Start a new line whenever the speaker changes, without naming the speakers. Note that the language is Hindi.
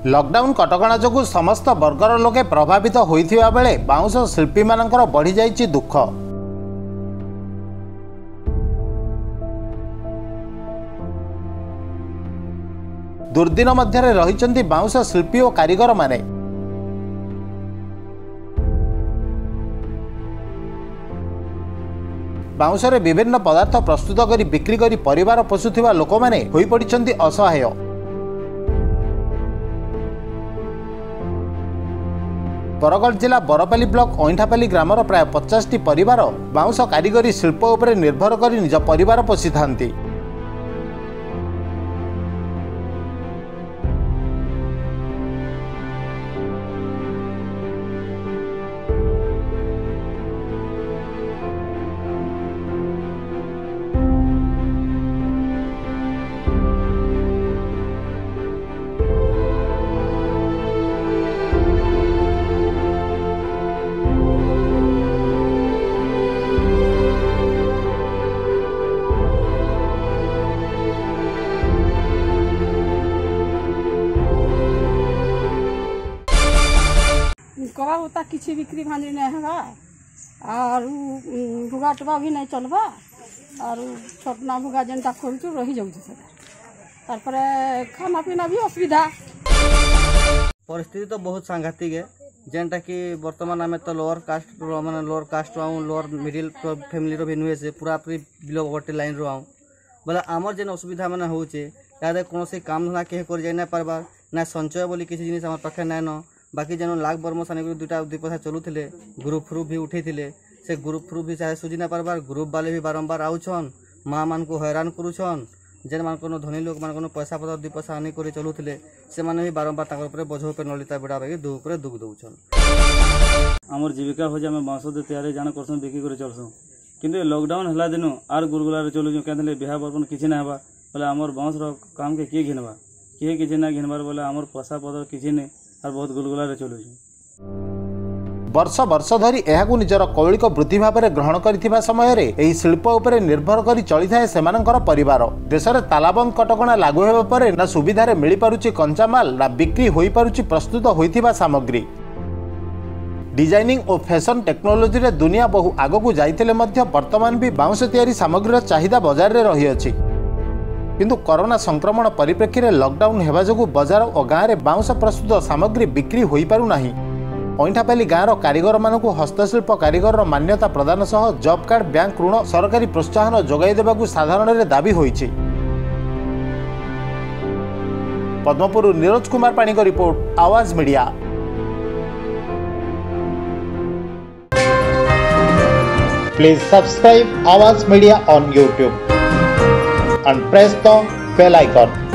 लॉकडाउन कटकणा जोगु समस्त वर्गर लोके प्रभावित होइथिबा बेले बाउंस शिल्पी मानकर बढ़ी जाइछि दुख। दुर्दिन मध्यरे रहिचंती बाउंस शिल्पी और कारीगर माने। बाउंसरे विभिन्न पदार्थ प्रस्तुत करी बिक्री करी परिवार पोषुथिबा लोक माने होई पड़िचंती असहाय। बरगड जिला बरपाली ब्लॉक ओइंठापाली ग्रामर प्राय 50टी परिवार बाउंस कारीगरी शिल्प उपरे निर्भर करी निज परिवार पोषि थांती।
कबा होता किसी बिक्री भांजी नहीं होगा और भुगा टुगा भी नहीं चलबा और छोटना भुगा जेनटा खोलचु रही जाउछ तार खाना पीना भी असुविधा।
परिस्थिति तो बहुत सांघातिक है जेनटा कि वर्तमान आम तो लोअर कास्ट माने लोअर कास्ट आऊँ लोअर मिडिल फैमिली रो भी नुहे से पूरा पूरी बिलो गोटे लाइन रो आऊँ बोले आमर जेन असुविधा माने होचे या कौन काम धंदा कहे कर जाई ना पारबार ना संचय बोली किसी जिनिस आम पाखे नाइन बाकी जेन लाख बर्मस आने दुटा दुई पैसा चलुले ग्रुप फ्रुप भी उठे से ग्रुप फ्रुप भी चाहे सुझी ना पारबार ग्रुप वाले भी बारंबार आउछन माँ मान को हैरान करुछन जेन मान धनी लोक मान पैसा पतर दुई पैसा आनी कर चलुले से माने भी बारंबार बोझ पे नलिता बेड़ा बाकी दुख दुख दौन
आमर जीविका हो आम बांस तैयारी जान करसन बिक्री कर चलसुँ किंतु लॉकडाउन है दिन आर गुरगुलार चलुँ क्या बिहा बर्पन किसी ना हेबा बोले आमर बांस काम के किए घिनबा किए किसी ना घिनबार बोले आमर पैसा पतर किसी नहीं और बहुत गुलगुला चलु।
वर्ष वर्ष धरी एहाकु निजर कौलिक वृत्ति भाव में ग्रहण करिथिबा समय रे एही शिल्प उपरे निर्भर करी चली थाए सेमानंकर परिवार। देश में तालाबंद कटकणा लागू हेबा परे ना सुविधारे मिली पारुची कंचामाल ना बिक्री होई पारुची प्रस्तुत होइथिबा सामग्री। डिजाइनिंग और फैशन टेक्नोलोजी रे दुनिया बहु आगकु जाइथिले मध्य वर्तमान भी बाउंस तैयारी सामग्रीर चाहिदा बाजार रे रही अछि किंतु कोरोना संक्रमण परिप्रेक्षी में लॉकडाउन हेबा जोगु बाजार और गाँव में बाउंस प्रस्तुत सामग्री बिक्री होई पारु नाही। ओइंठापाली गाँवर कारीगर मानकु हस्तशिल्प कारीगर मान्यता प्रदान सह जॉब कार्ड बैंक ऋण सरकारी प्रोत्साहन जोगाई देबाकु साधारण रे दाबी होईछि। पद्मपुर नीरज कुमार पानी को रिपोर्ट आवाज मीडिया। प्लीज सब्सक्राइब आवाज media on YouTube and press the bell icon.